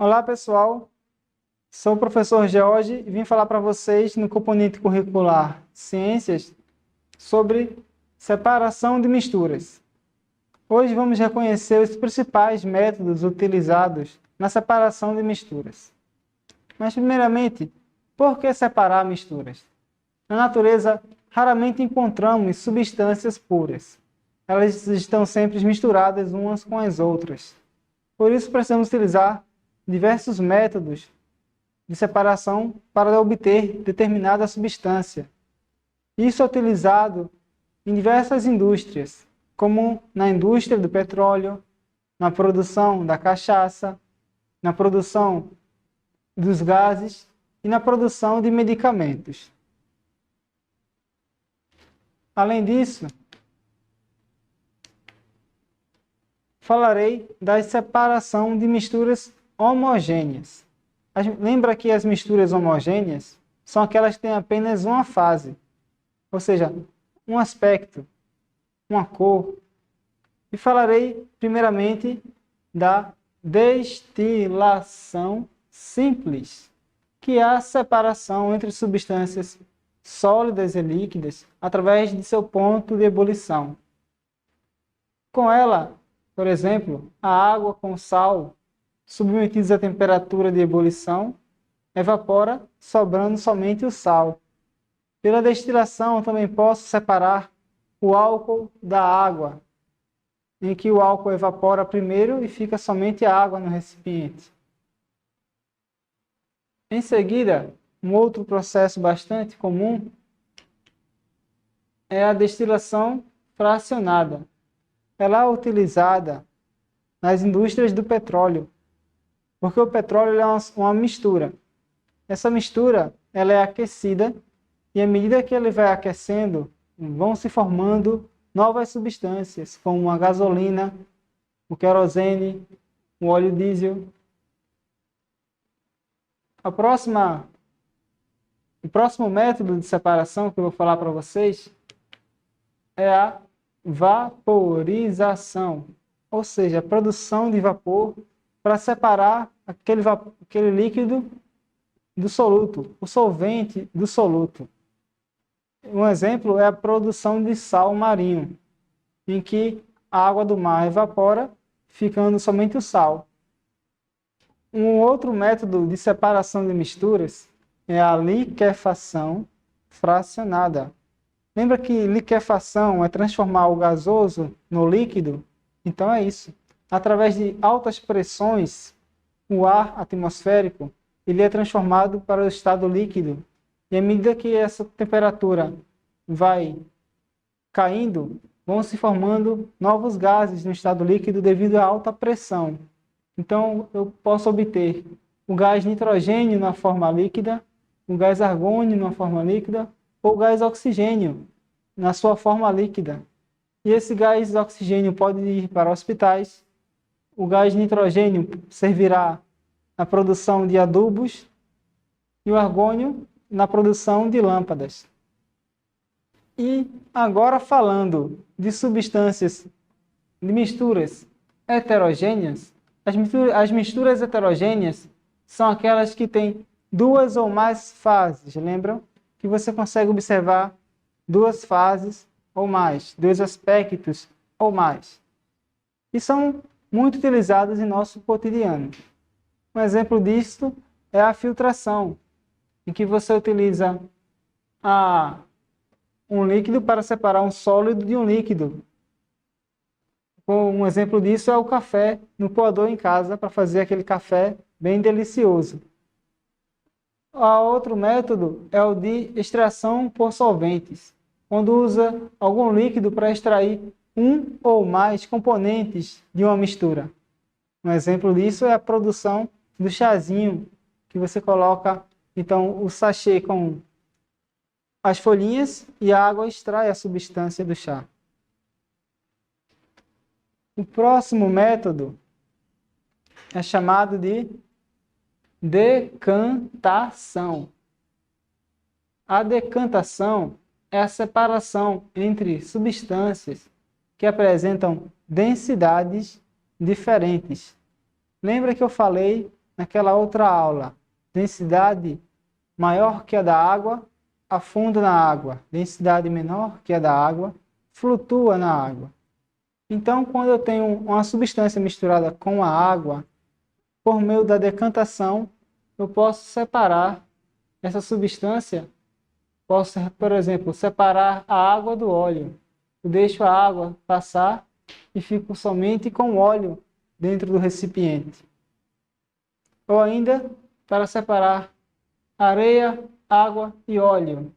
Olá, pessoal. Sou o professor George e vim falar para vocês no componente curricular Ciências sobre separação de misturas. Hoje vamos reconhecer os principais métodos utilizados na separação de misturas. Mas, primeiramente, por que separar misturas? Na natureza, raramente encontramos substâncias puras. Elas estão sempre misturadas umas com as outras. Por isso, precisamos utilizar diversos métodos de separação para obter determinada substância. Isso é utilizado em diversas indústrias, como na indústria do petróleo, na produção da cachaça, na produção dos gases e na produção de medicamentos. Além disso, falarei da separação de misturas homogêneas. Lembra que as misturas homogêneas são aquelas que têm apenas uma fase, ou seja, um aspecto, uma cor. E falarei primeiramente da destilação simples, que é a separação entre substâncias sólidas e líquidas através de seu ponto de ebulição. Com ela, por exemplo, a água com sal submetidos à temperatura de ebulição, evapora, sobrando somente o sal. Pela destilação, também posso separar o álcool da água, em que o álcool evapora primeiro e fica somente a água no recipiente. Em seguida, um outro processo bastante comum é a destilação fracionada. Ela é utilizada nas indústrias do petróleo, porque o petróleo é uma mistura. Essa mistura ela é aquecida e à medida que ele vai aquecendo, vão se formando novas substâncias, como a gasolina, o querosene, o óleo diesel. O próximo método de separação que eu vou falar para vocês é a vaporização, ou seja, a produção de vapor para separar aquele líquido do soluto, o solvente do soluto. Um exemplo é a produção de sal marinho, em que a água do mar evapora, ficando somente o sal. Um outro método de separação de misturas é a liquefação fracionada. Lembra que liquefação é transformar o gasoso no líquido? Então é isso. Através de altas pressões, o ar atmosférico ele é transformado para o estado líquido. E à medida que essa temperatura vai caindo, vão se formando novos gases no estado líquido devido à alta pressão. Então, eu posso obter o gás nitrogênio na forma líquida, o gás argônio na forma líquida, ou o gás oxigênio na sua forma líquida. E esse gás oxigênio pode ir para hospitais. O gás nitrogênio servirá na produção de adubos e o argônio na produção de lâmpadas. E agora falando de substâncias, de misturas heterogêneas, as misturas heterogêneas são aquelas que têm duas ou mais fases. Lembram que você consegue observar duas fases ou mais, dois aspectos ou mais. E são muito utilizadas em nosso cotidiano. Um exemplo disto é a filtração, em que você utiliza um líquido para separar um sólido de um líquido. Um exemplo disso é o café no coador em casa, para fazer aquele café bem delicioso. Outro método é o de extração por solventes, quando usa algum líquido para extrair um ou mais componentes de uma mistura. Um exemplo disso é a produção do chazinho, que você coloca então o sachê com as folhinhas e a água extrai a substância do chá. O próximo método é chamado de decantação. A decantação é a separação entre substâncias que apresentam densidades diferentes. Lembra que eu falei naquela outra aula, densidade maior que a da água, afunda na água. Densidade menor que a da água, flutua na água. Então, quando eu tenho uma substância misturada com a água, por meio da decantação, eu posso separar essa substância. Posso, por exemplo, separar a água do óleo. Eu deixo a água passar e fico somente com o óleo dentro do recipiente. Ou ainda, para separar areia, água e óleo.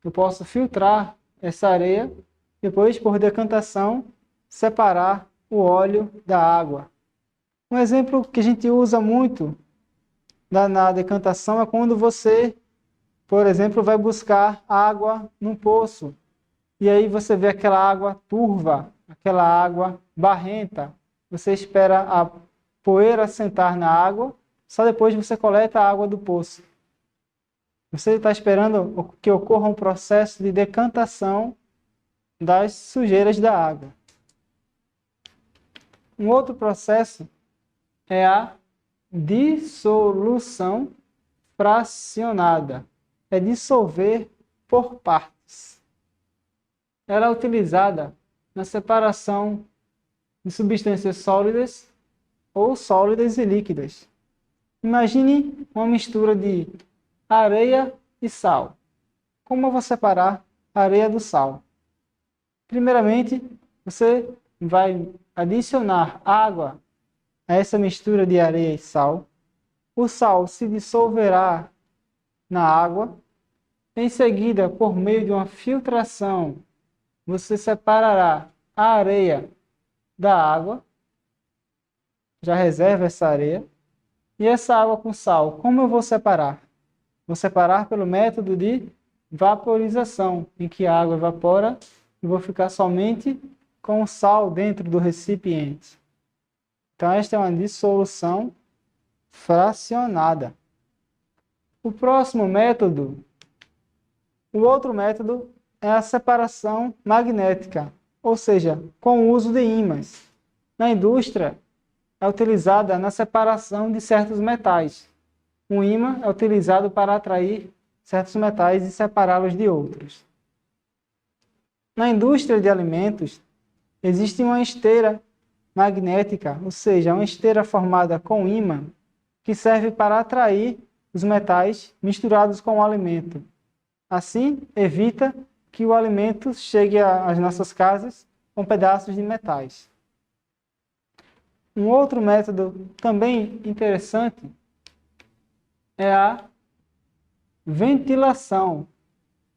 Eu posso filtrar essa areia, depois, por decantação, separar o óleo da água. Um exemplo que a gente usa muito na decantação é quando você, por exemplo, vai buscar água num poço. E aí você vê aquela água turva, aquela água barrenta. Você espera a poeira assentar na água, só depois você coleta a água do poço. Você está esperando que ocorra um processo de decantação das sujeiras da água. Um outro processo é a dissolução fracionada. É dissolver por partes. Ela é utilizada na separação de substâncias sólidas ou sólidas e líquidas. Imagine uma mistura de areia e sal. Como eu vou separar a areia do sal? Primeiramente, você vai adicionar água a essa mistura de areia e sal. O sal se dissolverá na água. Em seguida, por meio de uma filtração, você separará a areia da água. Já reserva essa areia. E essa água com sal, como eu vou separar? Vou separar pelo método de vaporização, em que a água evapora e vou ficar somente com o sal dentro do recipiente. Então, esta é uma dissolução fracionada. O próximo método, o outro método é a separação magnética, ou seja, com o uso de ímãs. Na indústria, é utilizada na separação de certos metais. Um ímã é utilizado para atrair certos metais e separá-los de outros. Na indústria de alimentos, existe uma esteira magnética, ou seja, uma esteira formada com ímã, que serve para atrair os metais misturados com o alimento. Assim, evita que o alimento chegue às nossas casas com pedaços de metais. Um outro método também interessante é a ventilação,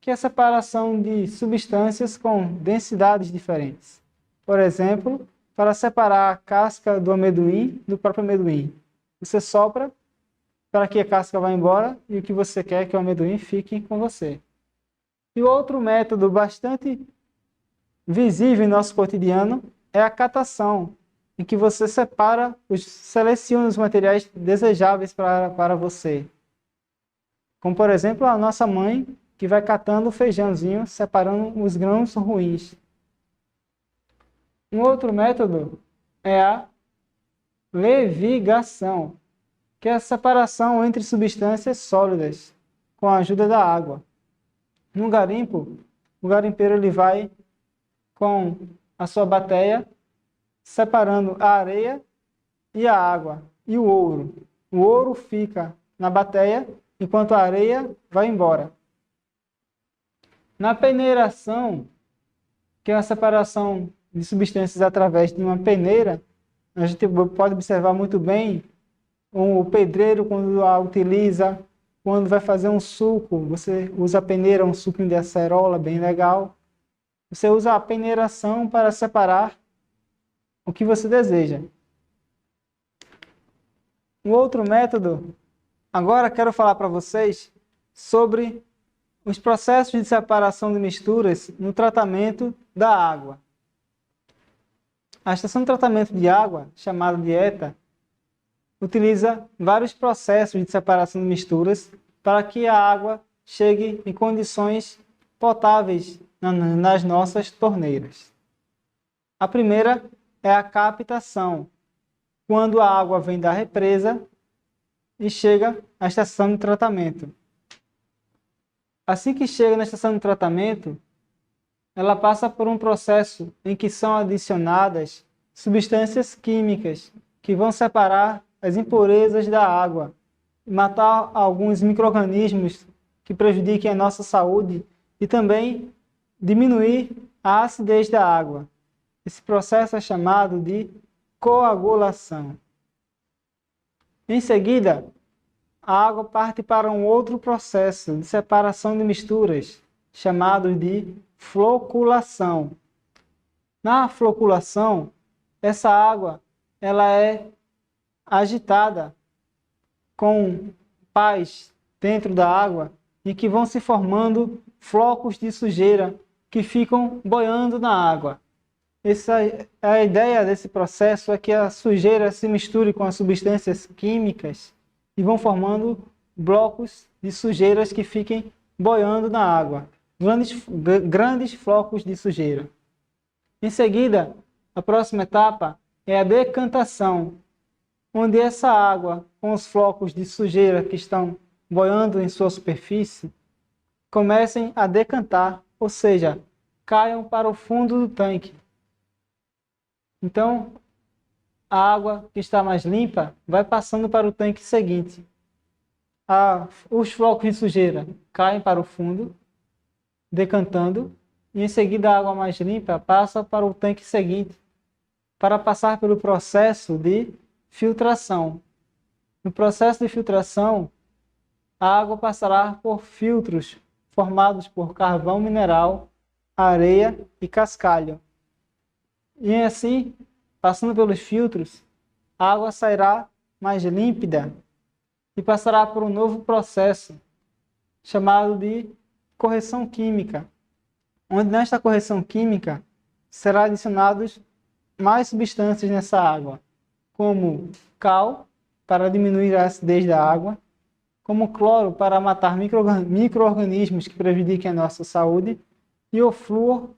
que é a separação de substâncias com densidades diferentes. Por exemplo, para separar a casca do amendoim do próprio amendoim. Você sopra para que a casca vá embora e o que você quer é que o amendoim fique com você. E outro método bastante visível em nosso cotidiano é a catação, em que você seleciona os materiais desejáveis para você. Como, por exemplo, a nossa mãe, que vai catando o feijãozinho, separando os grãos ruins. Um outro método é a levigação, que é a separação entre substâncias sólidas, com a ajuda da água. No garimpo, o garimpeiro ele vai com a sua bateia, separando a areia e a água, e o ouro. O ouro fica na bateia, enquanto a areia vai embora. Na peneiração, que é a separação de substâncias através de uma peneira, a gente pode observar muito bem o pedreiro quando a utiliza, quando vai fazer um suco, você usa a peneira, um suquinho de acerola, bem legal. Você usa a peneiração para separar o que você deseja. Um outro método, agora quero falar para vocês sobre os processos de separação de misturas no tratamento da água. A estação de tratamento de água, chamada de ETA, utiliza vários processos de separação de misturas para que a água chegue em condições potáveis nas nossas torneiras. A primeira é a captação, quando a água vem da represa e chega à estação de tratamento. Assim que chega na estação de tratamento, ela passa por um processo em que são adicionadas substâncias químicas que vão separar as impurezas da água, matar alguns micro-organismos que prejudiquem a nossa saúde e também diminuir a acidez da água. Esse processo é chamado de coagulação. Em seguida, a água parte para um outro processo de separação de misturas, chamado de floculação. Na floculação, essa água ela é agitada com pás dentro da água e que vão se formando flocos de sujeira que ficam boiando na água. A ideia desse processo é que a sujeira se misture com as substâncias químicas e vão formando blocos de sujeiras que fiquem boiando na água, grandes flocos de sujeira. Em seguida, a próxima etapa é a decantação, onde essa água, com os flocos de sujeira que estão boiando em sua superfície, comecem a decantar, ou seja, caiam para o fundo do tanque. Então, a água que está mais limpa vai passando para o tanque seguinte. Os flocos de sujeira caem para o fundo, decantando, e em seguida a água mais limpa passa para o tanque seguinte, para passar pelo processo de filtração. No processo de filtração, a água passará por filtros formados por carvão mineral, areia e cascalho. E assim, passando pelos filtros, a água sairá mais límpida e passará por um novo processo chamado de correção química, onde nesta correção química será adicionados mais substâncias nessa água, como cal, para diminuir a acidez da água, como cloro, para matar micro-organismos que prejudiquem a nossa saúde, e o flúor,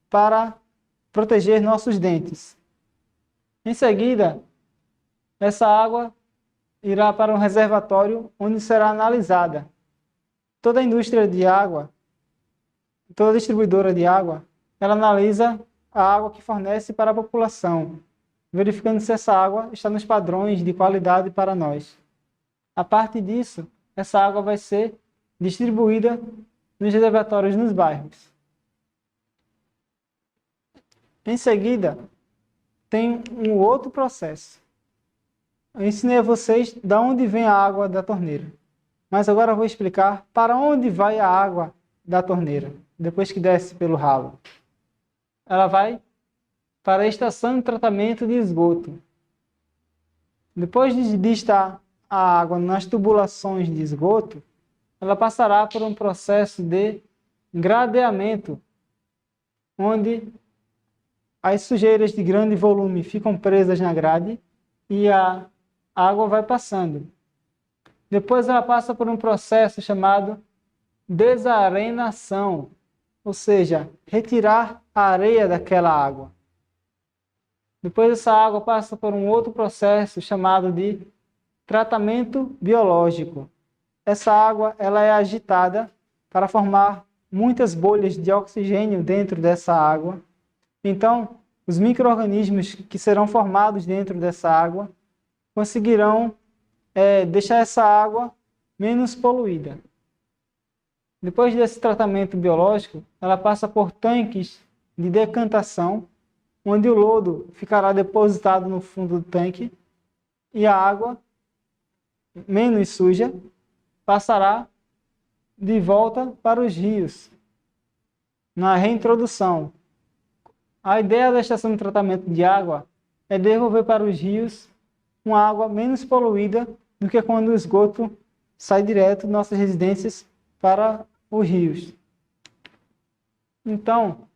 para proteger nossos dentes. Em seguida, essa água irá para um reservatório onde será analisada. Toda a indústria de água, toda distribuidora de água, ela analisa a água que fornece para a população, verificando se essa água está nos padrões de qualidade para nós. A partir disso, essa água vai ser distribuída nos reservatórios nos bairros. Em seguida, tem um outro processo. Eu ensinei a vocês de onde vem a água da torneira, mas agora eu vou explicar para onde vai a água da torneira, depois que desce pelo ralo. Ela vai para a estação de tratamento de esgoto. Depois de estar a água nas tubulações de esgoto, ela passará por um processo de gradeamento, onde as sujeiras de grande volume ficam presas na grade e a água vai passando. Depois ela passa por um processo chamado desarenação, ou seja, retirar a areia daquela água. Depois essa água passa por um outro processo chamado de tratamento biológico. Essa água ela é agitada para formar muitas bolhas de oxigênio dentro dessa água. Então, os micro-organismos que serão formados dentro dessa água conseguirão deixar essa água menos poluída. Depois desse tratamento biológico, ela passa por tanques de decantação, onde o lodo ficará depositado no fundo do tanque e a água, menos suja, passará de volta para os rios, na reintrodução. A ideia da estação de tratamento de água é devolver para os rios uma água menos poluída do que quando o esgoto sai direto de nossas residências para os rios. Então,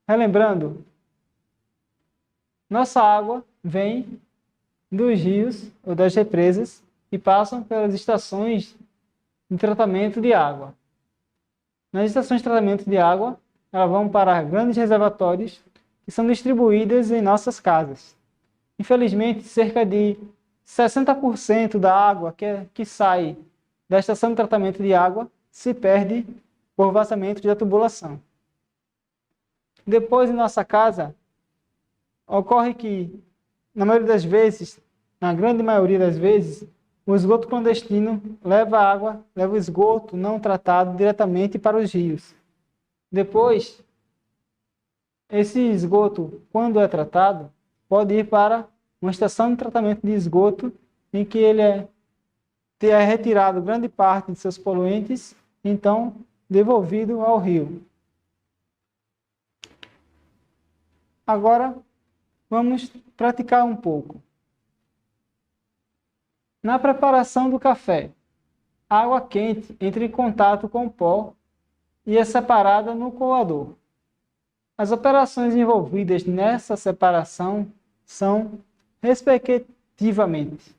relembrando, nossa água vem dos rios ou das represas e passam pelas estações de tratamento de água. Nas estações de tratamento de água, elas vão para grandes reservatórios que são distribuídas em nossas casas. Infelizmente, cerca de 60% da água que sai da estação de tratamento de água se perde por vazamento da tubulação. Depois, em nossa casa, ocorre que, na maioria das vezes, na grande maioria das vezes, o esgoto clandestino leva o esgoto não tratado diretamente para os rios. Depois, esse esgoto, quando é tratado, pode ir para uma estação de tratamento de esgoto em que ele é retirado grande parte de seus poluentes, então devolvido ao rio. Agora, vamos praticar um pouco. Na preparação do café, a água quente entra em contato com o pó e é separada no coador. As operações envolvidas nessa separação são, respectivamente,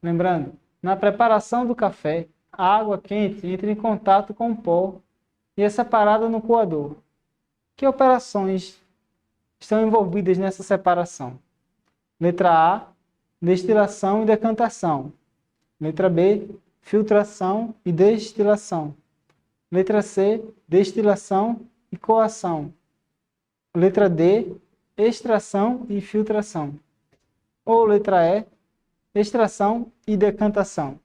lembrando, na preparação do café, a água quente entra em contato com o pó e é separada no coador. Que operações estão envolvidas nessa separação? Letra A, destilação e decantação. Letra B, filtração e destilação. Letra C, destilação e coação. Letra D, extração e filtração. Ou letra E, extração e decantação.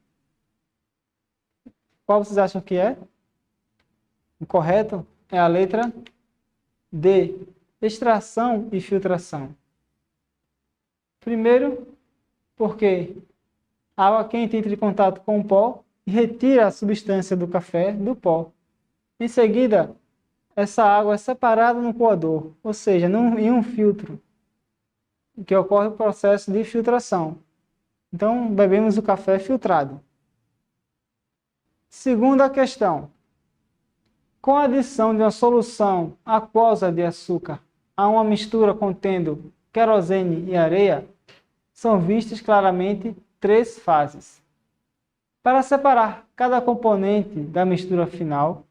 Qual vocês acham que é? O correto é a letra D, extração e filtração. Primeiro, porque a água quente entra em contato com o pó e retira a substância do café do pó. Em seguida, essa água é separada no coador, ou seja, em um filtro, que ocorre o processo de filtração. Então, bebemos o café filtrado. Segunda questão. Com a adição de uma solução aquosa de açúcar a uma mistura contendo querosene e areia, são vistas claramente 3 fases. Para separar cada componente da mistura final,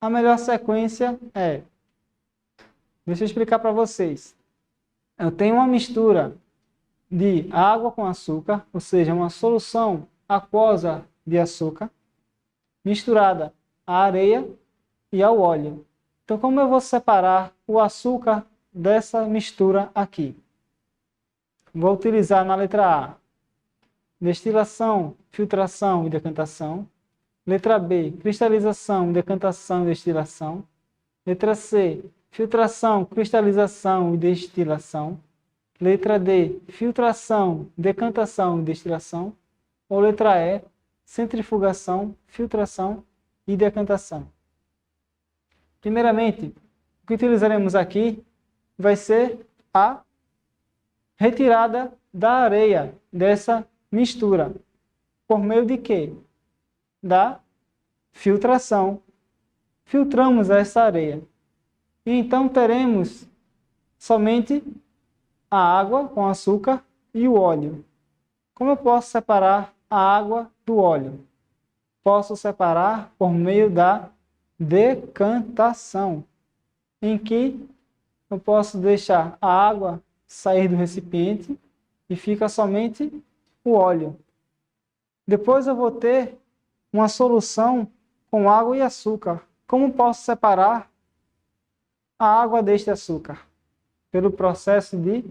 a melhor sequência é... Deixa eu explicar para vocês. Eu tenho uma mistura de água com açúcar, ou seja, uma solução aquosa de açúcar, misturada à areia e ao óleo. Então, como eu vou separar o açúcar dessa mistura aqui? Vou utilizar na letra A, destilação, filtração e decantação. Letra B, cristalização, decantação e destilação. Letra C, filtração, cristalização e destilação. Letra D, filtração, decantação e destilação. Ou letra E, centrifugação, filtração e decantação. Primeiramente, o que utilizaremos aqui vai ser a retirada da areia dessa mistura. Por meio de quê? Da filtração. Filtramos essa areia. E então teremos somente a água com açúcar e o óleo. Como eu posso separar a água do óleo? Posso separar por meio da decantação, em que eu posso deixar a água sair do recipiente e fica somente o óleo. Depois eu vou ter uma solução com água e açúcar. Como posso separar a água deste açúcar? Pelo processo de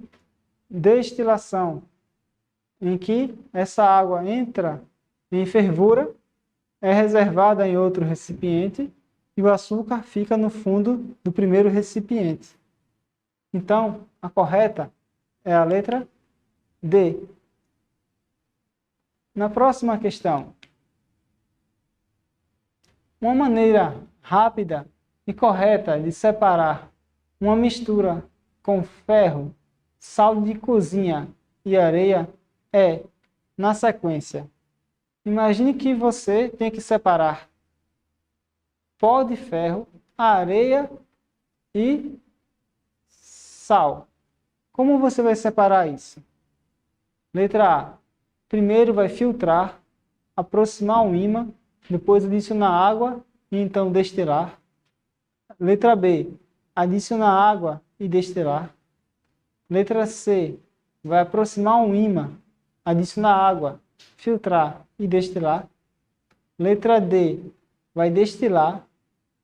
destilação, em que essa água entra em fervura, é reservada em outro recipiente e o açúcar fica no fundo do primeiro recipiente. Então, a correta é a letra D. Na próxima questão, uma maneira rápida e correta de separar uma mistura com ferro, sal de cozinha e areia é, na sequência, imagine que você tem que separar pó de ferro, areia e sal. Como você vai separar isso? Letra A. Primeiro vai filtrar, aproximar um ímã, depois adicionar água e então destilar. Letra B. Adicionar água e destilar. Letra C. vai aproximar um ímã, adicionar água, filtrar e destilar. Letra D, vai destilar,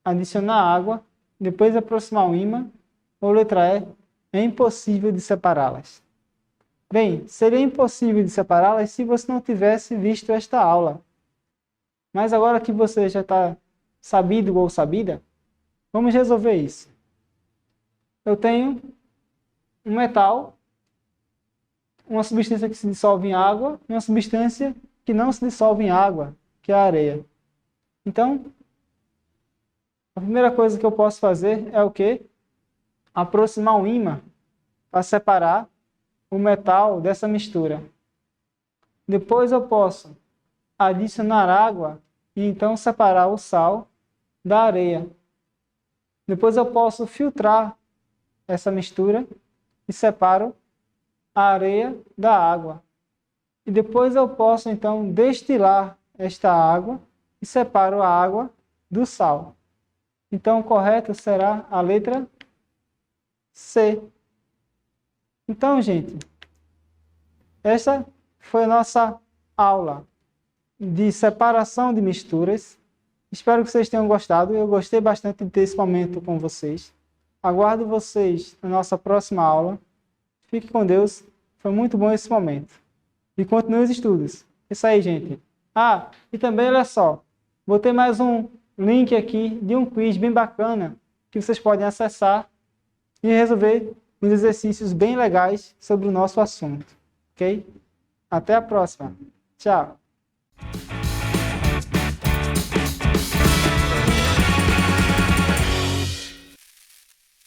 adicionar água, depois aproximar um ímã. Ou letra E, é impossível de separá-las. Bem, seria impossível de separá-las se você não tivesse visto esta aula. Mas agora que você já está sabido ou sabida, vamos resolver isso. Eu tenho um metal, uma substância que se dissolve em água e uma substância que não se dissolve em água, que é a areia. Então, a primeira coisa que eu posso fazer é o quê? Aproximar um ímã para separar o metal dessa mistura. Depois eu posso adicionar água e então separar o sal da areia. Depois eu posso filtrar essa mistura e separo a areia da água. E depois eu posso então destilar esta água e separo a água do sal. Então o correto será a letra C. Então, gente, essa foi a nossa aula de separação de misturas. Espero que vocês tenham gostado. Eu gostei bastante de ter esse momento com vocês. Aguardo vocês na nossa próxima aula. Fique com Deus. Foi muito bom esse momento. E continue os estudos. Isso aí, gente. E também, olha só. Botei mais um link aqui de um quiz bem bacana que vocês podem acessar e resolver uns exercícios bem legais sobre o nosso assunto. Ok? Até a próxima. Tchau.